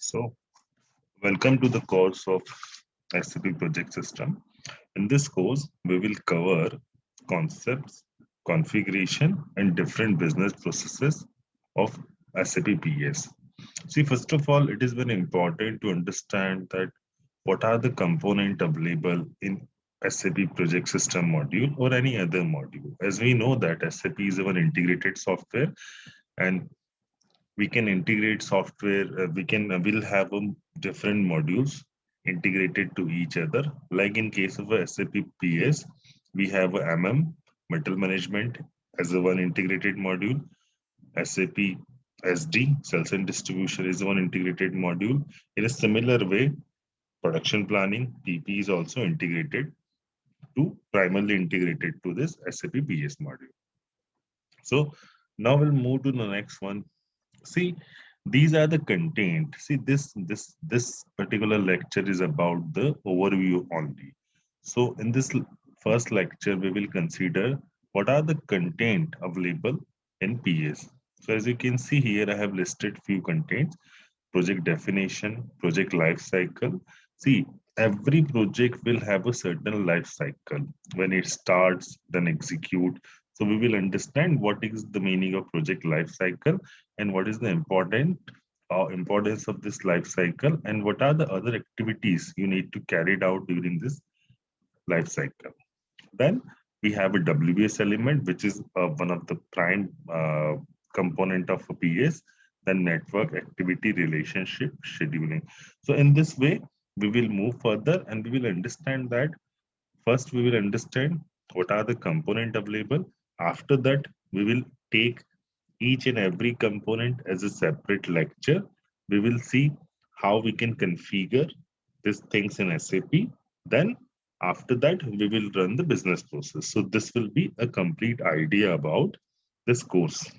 So, welcome to the course of SAP Project System. In this course, we will cover concepts, configuration, and different business processes of SAP PS. See, first of all, it is very important to understand that what are the components available in SAP Project System module or any other module. As we know that SAP is an integrated software, and we can integrate software, we'll have different modules integrated to each other. Like in case of a SAP PS, we have a metal management as a one integrated module. SAP SD, sales and distribution, is one integrated module. In a similar way, production planning, PP, is also integrated to primarily integrated to this SAP PS module. So now we'll move to the next one. See, these are the content. See, this particular lecture is about the overview only. So in this first lecture, we will consider what are the content available in PS. So as you can see here, I have listed few contents: project definition, project life cycle. See, every project will have a certain life cycle. When it starts, then execute. So we will understand what is the meaning of project life cycle and what is the importance of this life cycle and what are the other activities you need to carry it out during this life cycle. Then we have a WBS element, which is one of the prime component of a PS, the network activity relationship scheduling. So in this way, we will move further and we will understand that first we will understand what are the component available. After that, we will take each and every component as a separate lecture. We will see how we can configure these things in SAP. Then after that, we will run the business process. So this will be a complete idea about this course.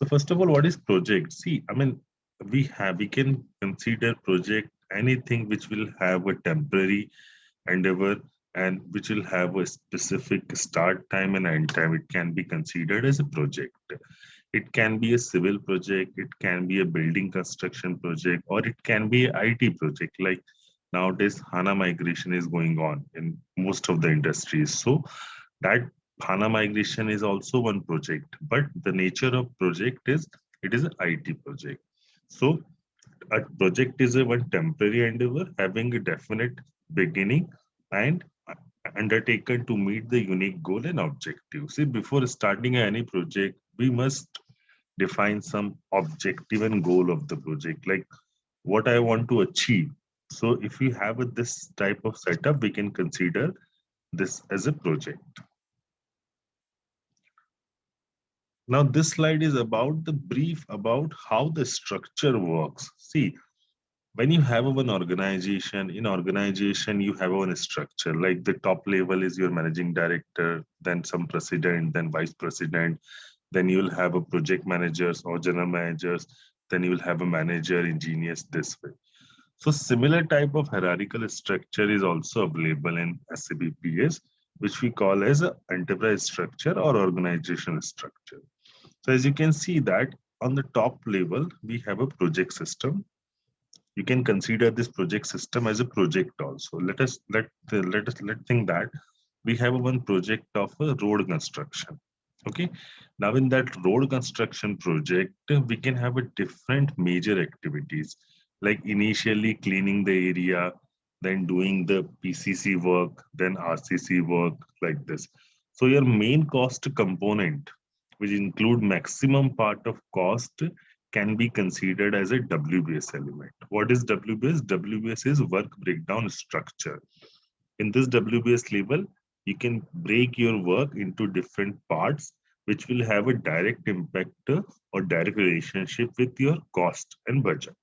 So first of all, what is project? See, we can consider project anything which will have a temporary endeavor and which will have a specific start time and end time. It can be considered as a project. It can be a civil project, it can be a building construction project, or it can be an IT project. Like nowadays, HANA migration is going on in most of the industries. So that HANA migration is also one project, but the nature of project is it is an IT project. So a project is a one temporary endeavor having a definite beginning and undertaken to meet the unique goal and objective. See, before starting any project, we must define some objective and goal of the project, like what I want to achieve. So if we have this type of setup, we can consider this as a project. Now, this slide is about the brief about how the structure works. See, when you have one organization, in organization, you have one structure, like the top level is your managing director, then some president, then vice president, then you'll have a project managers or general managers, then you will have a manager, engineers, this way. So similar type of hierarchical structure is also available in SAP PS, which we call as an enterprise structure or organizational structure. So as you can see that on the top level, we have a project system. You can consider this project system as a project also. Let think that we have one project of a road construction. Okay. Now in that road construction project, we can have a different major activities, like initially cleaning the area, then doing the PCC work, then RCC work, like this. So your main cost component, which include maximum part of cost, can be considered as a WBS element. What is WBS? WBS is work breakdown structure. In this WBS level, you can break your work into different parts, which will have a direct impact or direct relationship with your cost and budget.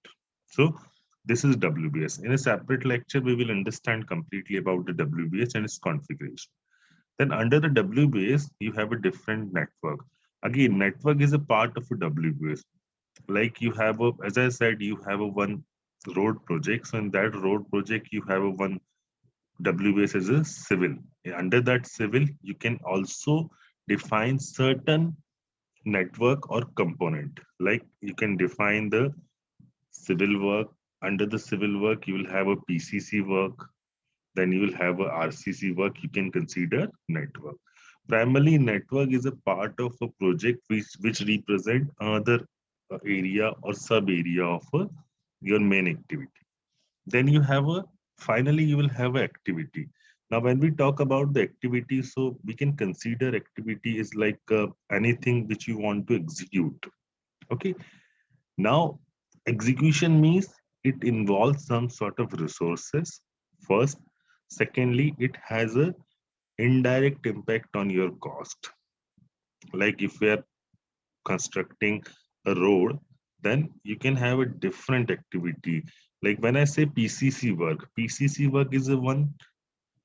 So this is WBS. In a separate lecture, we will understand completely about the WBS and its configuration. Then under the WBS, you have a different network. Again, network is a part of a WBS. Like you have a, as I said, you have a one road project. So in that road project, you have a one WBS as a civil. Under that civil, you can also define certain network or component. Like you can define the civil work. Under the civil work, you will have a PCC work. Then you will have a RCC work. You can consider network. Primarily, network is a part of a project which represent another area or sub area of your main activity. Then you have a finally you will have an activity. Now, when we talk about the activity, so we can consider activity is like anything which you want to execute. Okay. Now, execution means it involves some sort of resources. First, secondly, it has a indirect impact on your cost. Like if we are constructing a road, then you can have a different activity. Like when I say PCC work is a one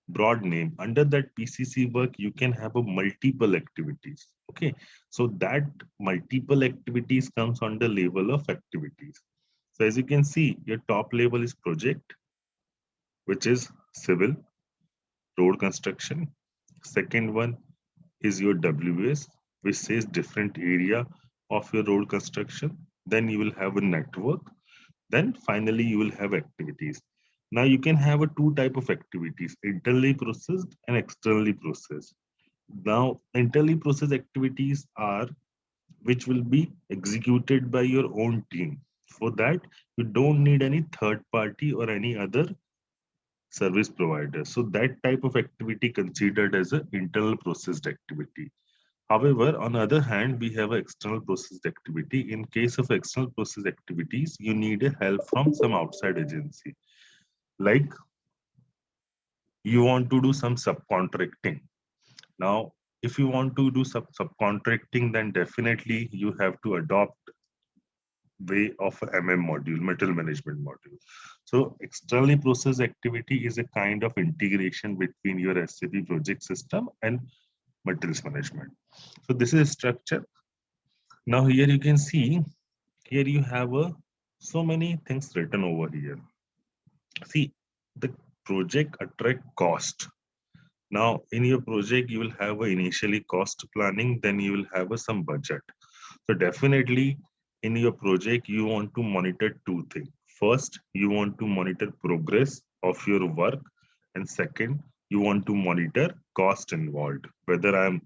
broad name. Under that PCC work, you can have a multiple activities. Okay, so that multiple activities comes on the level of activities. So as you can see, your top level is project, which is civil road construction. Second one is your WS, which says different area of your road construction. Then you will have a network. Then finally you will have activities. Now you can have a two type of activities, internally processed and externally processed. Now internally processed activities are which will be executed by your own team. For that, you don't need any third party or any other service provider. So that type of activity considered as an internal processed activity. However, on the other hand, we have an external processed activity. In case of external process activities, you need a help from some outside agency. Like you want to do some subcontracting. Now, if you want to do subcontracting, then definitely you have to adopt way of a module, material management module. So externally process activity is a kind of integration between your SAP project system and materials management. So this is a structure. Now here you can see, here you have so many things written over here. See, the project attract cost. Now in your project, you will have a initially cost planning, then you will have some budget. So definitely in your project, you want to monitor two things. First, you want to monitor progress of your work. And second, you want to monitor cost involved, whether I'm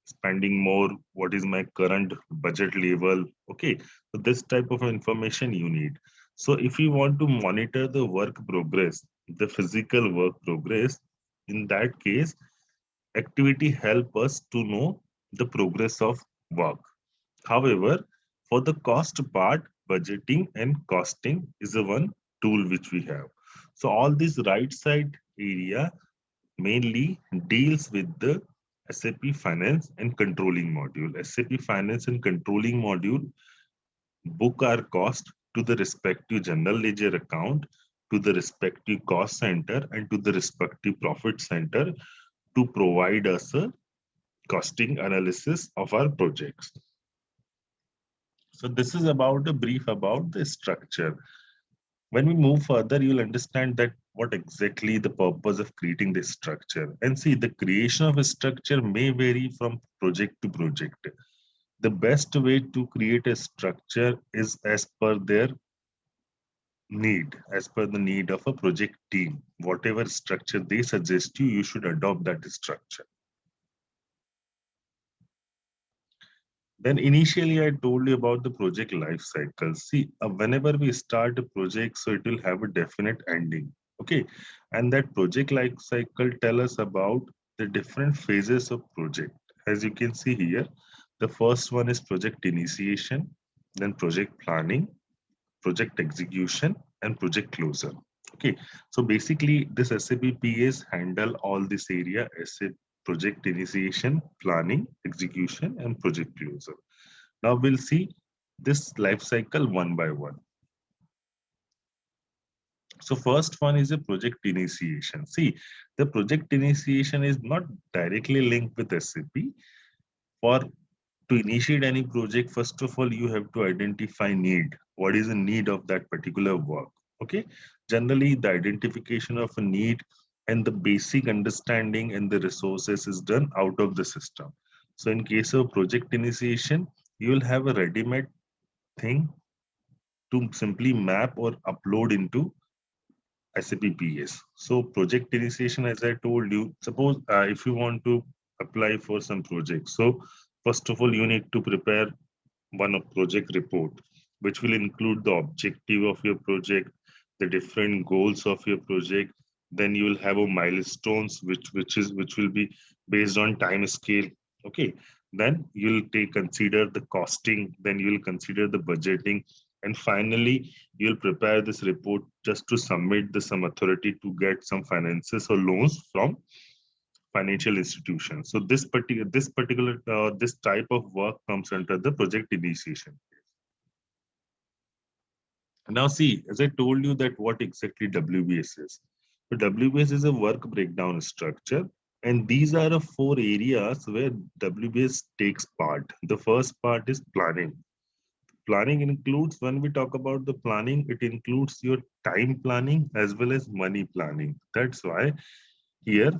spending more, what is my current budget level. Okay, so this type of information you need. So if you want to monitor the work progress, the physical work progress, in that case, activity help us to know the progress of work. However, for the cost part, budgeting and costing is the one tool which we have. So all this right side area mainly deals with the SAP Finance and Controlling module. SAP Finance and Controlling module book our cost to the respective general ledger account, to the respective cost center, and to the respective profit center to provide us a costing analysis of our projects. So this is about a brief about the structure. When we move further, you'll understand that what exactly the purpose of creating this structure. And see, the creation of a structure may vary from project to project. The best way to create a structure is as per their need, as per the need of a project team. Whatever structure they suggest you, you should adopt that structure. Then initially I told you about the project life cycle. See, whenever we start a project, so it will have a definite ending. Okay. And that project life cycle tell us about the different phases of project. As you can see here, the first one is project initiation, then project planning, project execution, and project closure. Okay, so basically this SAP PS handle all this area: SAP project initiation, planning, execution, and project closure. Now we'll see this life cycle one by one. So first one is a project initiation. See, the project initiation is not directly linked with SAP. For to initiate any project, first of all, you have to identify need. What is the need of that particular work? Okay. Generally, the identification of a need and the basic understanding and the resources is done out of the system. So in case of project initiation, you will have a ready-made thing to simply map or upload into SAPPS. So project initiation, as I told you, suppose if you want to apply for some project. So first of all, you need to prepare one of project report, which will include the objective of your project, the different goals of your project. Then you will have a milestones, which will be based on time scale. Okay. Then you'll take consider the costing. Then you will consider the budgeting, and finally you'll prepare this report just to submit the some authority to get some finances or loans from financial institutions. So this type of work comes under the project initiation. Now see, as I told you that what exactly WBS is. So WBS is a work breakdown structure, and these are the four areas where WBS takes part. The first part is planning. Planning includes, when we talk about the planning, it includes your time planning as well as money planning. That's why here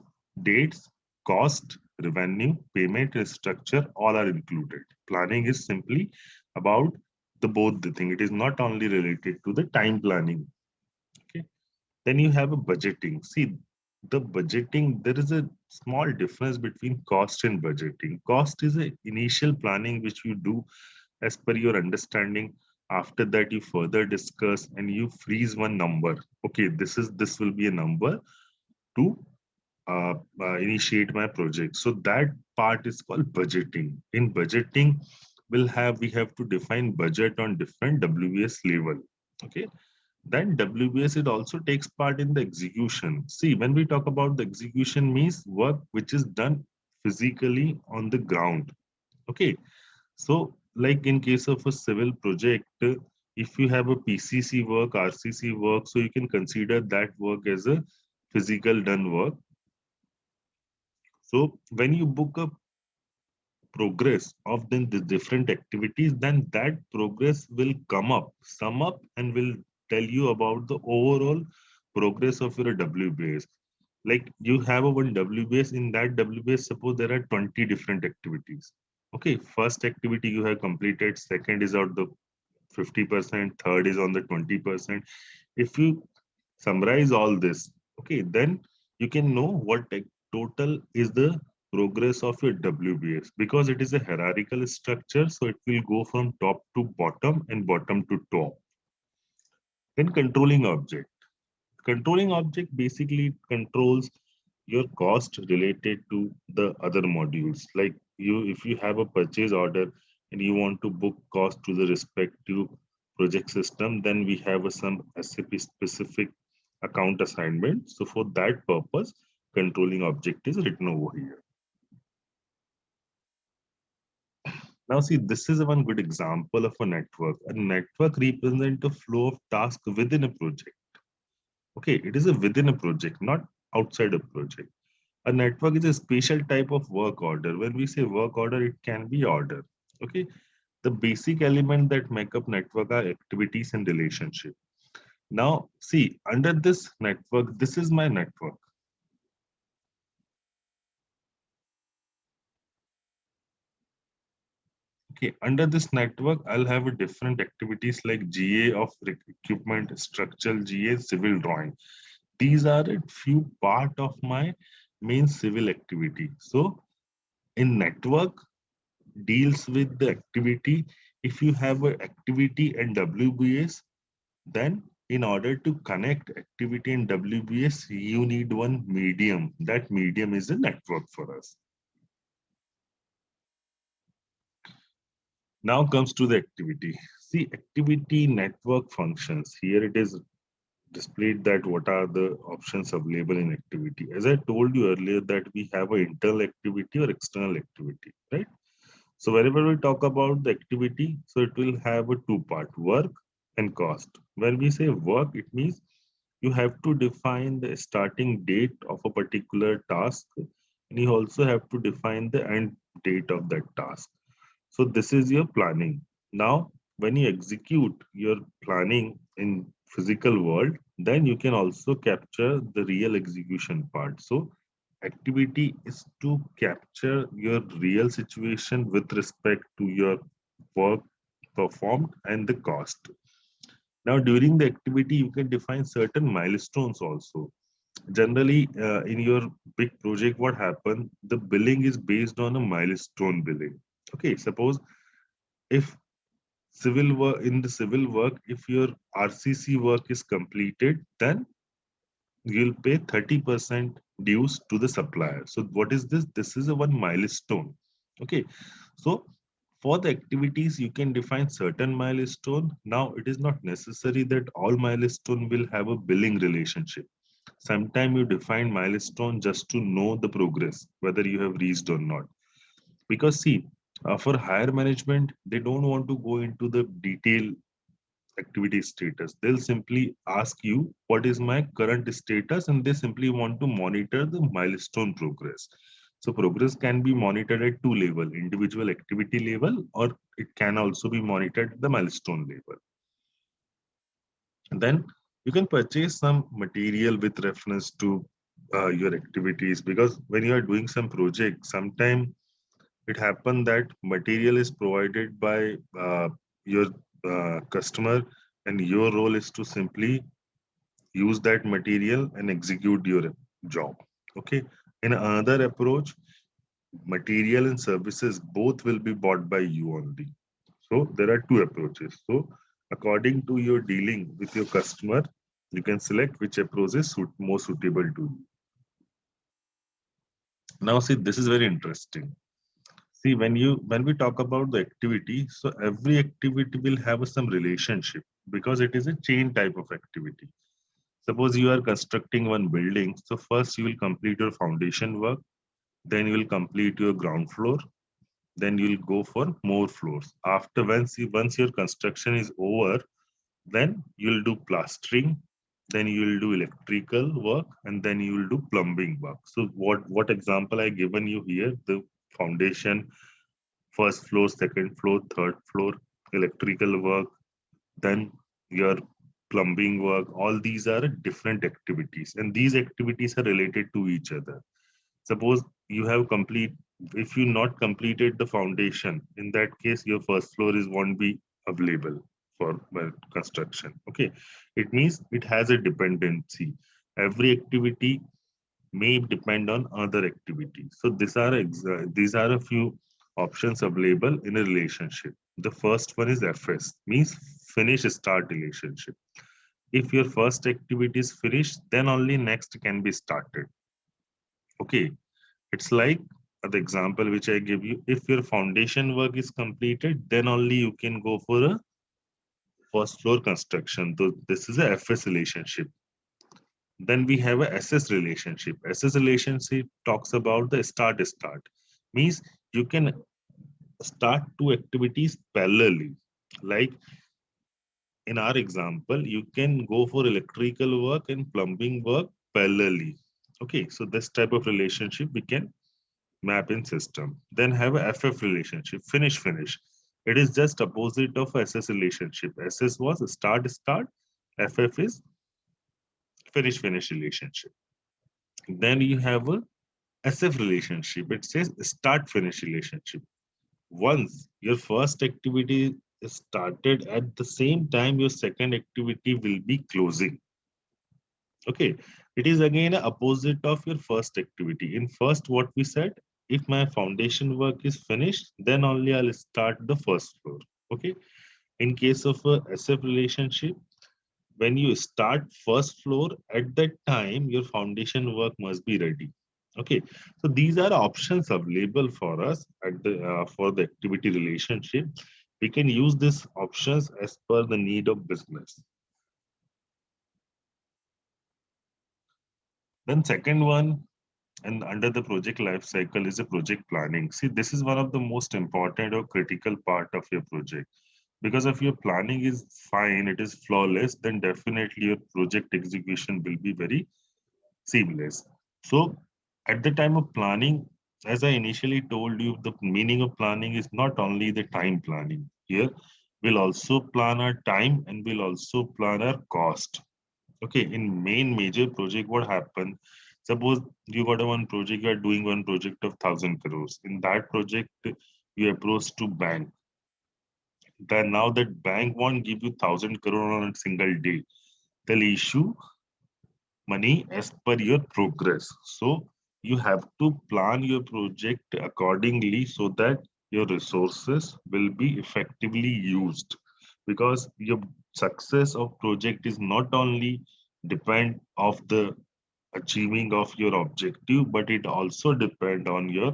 dates, cost, revenue, payment structure, all are included. Planning is simply about the both the thing. It is not only related to the time planning. Okay. Then you have a budgeting. See, the budgeting, there is a small difference between cost and budgeting. Cost is a initial planning which you do as per your understanding. After that, you further discuss and you freeze one number. Okay, this will be a number to initiate my project. So that part is called budgeting. In budgeting, we have to define budget on different WBS level. Okay. Then WBS, it also takes part in the execution. See, when we talk about the execution, means work which is done physically on the ground. Okay. So like in case of a civil project, if you have a PCC work, RCC work, so you can consider that work as a physical done work. So when you book a progress of then the different activities, then that progress will sum up, and will tell you about the overall progress of your WBS. Like you have a one WBS, in that WBS, suppose there are 20 different activities. Okay, first activity you have completed, second is out the 50%, third is on the 20%. If you summarize all this, okay, then you can know what total is the progress of your WBS, because it is a hierarchical structure. So it will go from top to bottom and bottom to top. Then controlling object. Controlling object basically controls your cost related to the other modules. Like if you have a purchase order and you want to book cost to the respective project system, then we have some SAP specific account assignment. So for that purpose, controlling object is written over here. Now see, this is one good example of a network. A network represents a flow of tasks within a project. Okay, it is within a project, not outside a project. A network is a special type of work order. When we say work order, it can be order. Okay, the basic element that make up network are activities and relationship. Now, see, under this network, this is my network. Okay, under this network, I'll have a different activities like GA of equipment, structural GA, civil drawing. These are a few part of my main civil activity. So in network deals with the activity. If you have an activity and WBS, then in order to connect activity and WBS, you need one medium. That medium is a network for us. Now comes to the activity. See, activity network functions. Here it is displayed that what are the options available in activity. As I told you earlier that we have an internal activity or external activity, right? So whenever we talk about the activity, so it will have a two part, work and cost. When we say work, it means you have to define the starting date of a particular task, and you also have to define the end date of that task. So this is your planning. Now, when you execute your planning in physical world, then you can also capture the real execution part. So activity is to capture your real situation with respect to your work performed and the cost. Now, during the activity, you can define certain milestones also. Generally, in your big project, what happened? The billing is based on a milestone billing. Okay, suppose if civil work in the civil work, if your RCC work is completed, then you'll pay 30% dues to the supplier. So what is this? This is a one milestone. Okay. So for the activities, you can define certain milestone. Now it is not necessary that all milestone will have a billing relationship. Sometimes you define milestone just to know the progress, whether you have reached or not. Because see, for higher management, they don't want to go into the detail activity status. They'll simply ask you, what is my current status? And they simply want to monitor the milestone progress. So progress can be monitored at two levels, individual activity level, or it can also be monitored at the milestone level. And then you can purchase some material with reference to your activities, because when you are doing some project, sometime it happens that material is provided by your customer, and your role is to simply use that material and execute your job. Okay. In another approach, material and services both will be bought by you only. So there are two approaches. So according to your dealing with your customer, you can select which approach is more suitable to you. Now, see, this is very interesting. See, when we talk about the activity, so every activity will have some relationship because it is a chain type of activity. Suppose you are constructing one building, so first you will complete your foundation work, then you will complete your ground floor, then you will go for more floors. After once your construction is over, then you will do plastering, then you will do electrical work, and then you will do plumbing work. So what example I given you here, the foundation, first floor, second floor, third floor, electrical work, then your plumbing work. All these are different activities, and these activities are related to each other. Suppose you have if you not completed the foundation, in that case, your first floor is won't be available for construction. Okay, it means it has a dependency. Every activity may depend on other activities. So these are a few options available in a relationship. The first one is FS, means finish start relationship. If your first activity is finished, then only next can be started. Okay, it's like the example which I give you. If your foundation work is completed, then only you can go for a first floor construction. So this is a FS relationship. Then we have a SS relationship. SS relationship talks about the start. Means you can start two activities parallelly. Like in our example, you can go for electrical work and plumbing work parallelly. Okay, so this type of relationship we can map in system. Then have a FF relationship, finish. It is just opposite of SS relationship. SS was start, FF is finish relationship. Then you have a SF relationship. It says start finish relationship. Once your first activity is started, at the same time your second activity will be closing. Okay, it is again a opposite of your first activity. In first, what we said, if my foundation work is finished, then only I'll start the first floor. Okay, in case of a SF relationship, when you start first floor, at that time your foundation work must be ready. Okay, so these are options available for us at the for the activity relationship. We can use these options as per the need of business. Then second one, and under the project life cycle, is a project planning. See, this is one of the most important or critical part of your project, because if your planning is fine, it is flawless, then definitely your project execution will be very seamless. So at the time of planning, as I initially told you, the meaning of planning is not only the time planning. Here, we'll also plan our time and we'll also plan our cost. Okay, in main major project, what happened? Suppose you got a one project, you are doing one project of 1,000 crores. In that project, you approach to bank. Then now that bank won't give you 1,000 crore on a single day. They'll issue money as per your progress. So you have to plan your project accordingly so that your resources will be effectively used, because your success of project is not only depend of the achieving of your objective, but it also depend on your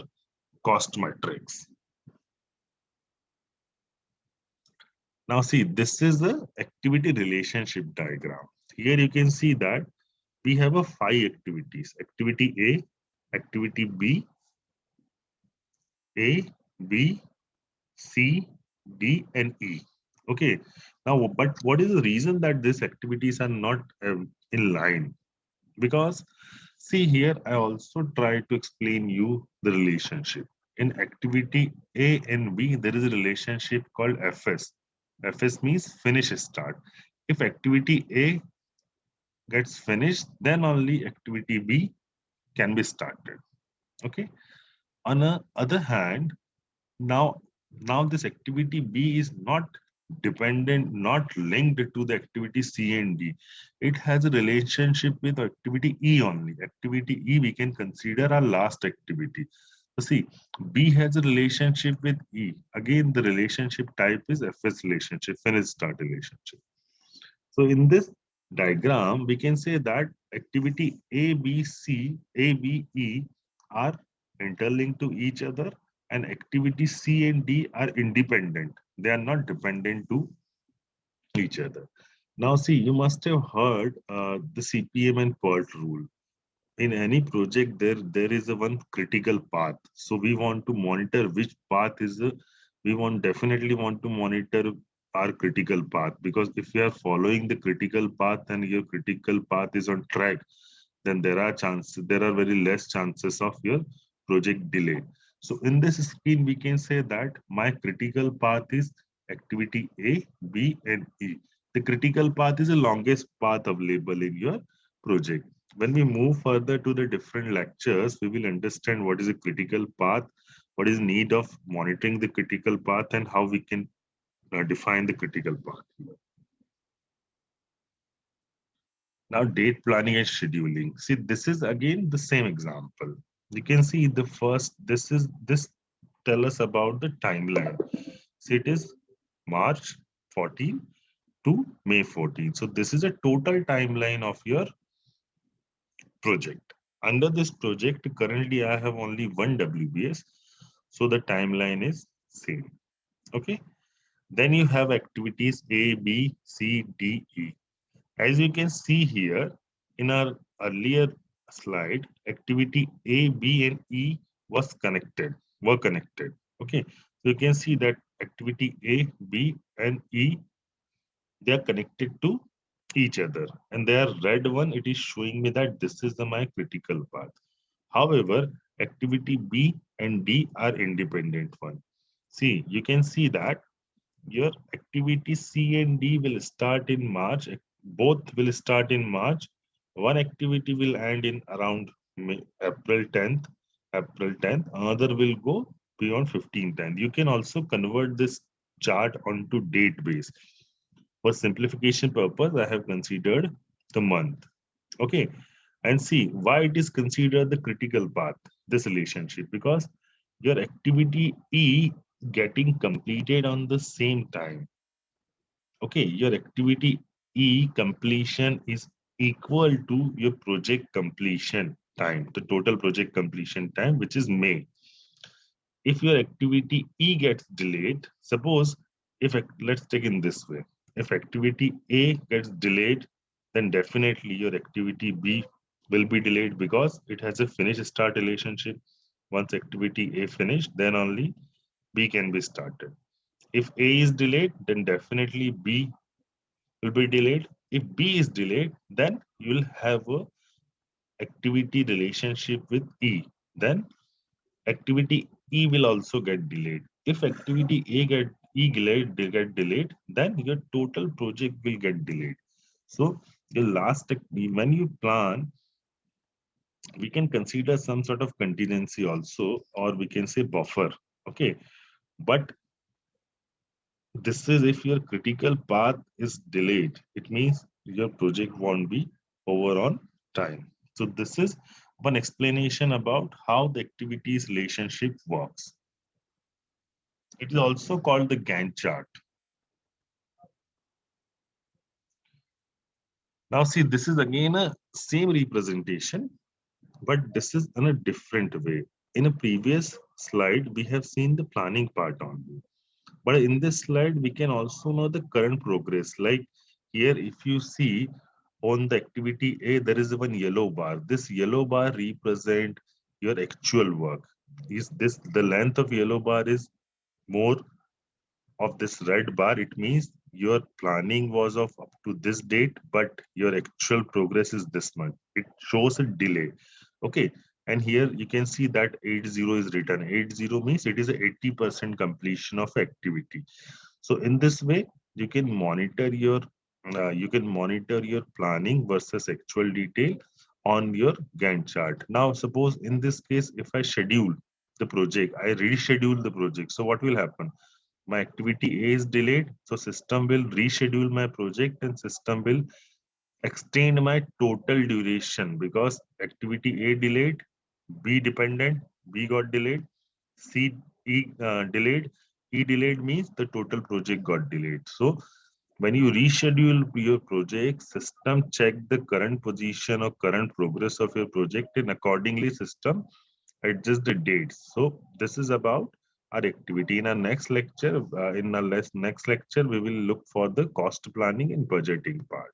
cost matrix. Now see, this is the activity relationship diagram. Here you can see that we have a 5 activities: activity A, activity B, A, B, C, D, and E. Okay. Now, but what is the reason that these activities are not in line? Because see here, I also try to explain you the relationship. In activity A and B, there is a relationship called FS. FS means finish start. If activity A gets finished, then only activity B can be started. Okay. On the other hand, now this activity B is not dependent, not linked to the activity C and D. It has a relationship with activity E only. Activity E we can consider our last activity. So see, B has a relationship with E. Again, the relationship type is FS relationship, finish start relationship. So in this diagram, we can say that activity A, B, C, A, B, E are interlinked to each other, and activity C and D are independent. They are not dependent to each other. Now see, you must have heard the CPM and PERT rule. In any project, there is a one critical path. So we want to monitor which path is the, we want definitely want to monitor our critical path, because if you are following the critical path and your critical path is on track, then there are very less chances of your project delay. So in this screen, we can say that my critical path is activity A, B, and E. The critical path is the longest path available in your project. When we move further to the different lectures, we will understand what is a critical path, what is need of monitoring the critical path, and how we can define the critical path. Now, date planning and scheduling. See, this is again the same example. You can see the first, this tell us about the timeline. So it is March 14 to May 14. So this is a total timeline of your project. Under this project, currently I have only one WBS. So the timeline is same. Okay. Then you have activities A, B, C, D, E. As you can see here in our earlier slide, activity A, B, and E were connected. Okay. So you can see that activity A, B, and E, they are connected to each other. And they are red one, it is showing me that this is my critical path. However, activity B and D are independent one. See, you can see that your activity C and D will start in March. Both will start in March. One activity will end in around April 10th. April 10th. Another will go beyond 15th. You can also convert this chart onto date base. For simplification purpose, I have considered the month. Okay. And see why it is considered the critical path, this relationship, because your activity E getting completed on the same time. Okay, your activity E completion is equal to your project completion time, the total project completion time, which is May. If your activity E gets delayed, suppose if let's take in this way, if activity A gets delayed, then definitely your activity B will be delayed because it has a finish start relationship. Once activity A finished, then only B can be started. If A is delayed, then definitely B will be delayed. If B is delayed, then you'll have a activity relationship with E. Then activity E will also get delayed. If activity A get delayed, then your total project will get delayed. So your when you plan We can consider some sort of contingency also, or we can say buffer. Okay, but this is if your critical path is delayed, it means your project won't be over on time. So this is one explanation about how the activities relationship works. It is also called the Gantt chart. Now see, this is again a same representation, but this is in a different way. In a previous slide, we have seen the planning part only. But in this slide, we can also know the current progress. Like here, if you see on the activity A, there is one yellow bar. This yellow bar represent your actual work. Is this the length of yellow bar is more of this red bar? It means your planning was of up to this date, but your actual progress is this month. It shows a delay. Okay. And here you can see that 80 is written. 80 means it is a 80% completion of activity. So in this way, you can monitor your planning versus actual detail on your Gantt chart. Now, suppose in this case, if I schedule the project, I reschedule the project. So what will happen? My activity A is delayed, so system will reschedule my project and system will extend my total duration because activity A delayed, B dependent, B got delayed, delayed, E delayed means the total project got delayed. So when you reschedule your project, system check the current position or current progress of your project and accordingly system adjust the dates. So this is about our activity. In our next lecture, we will look for the cost planning and budgeting part.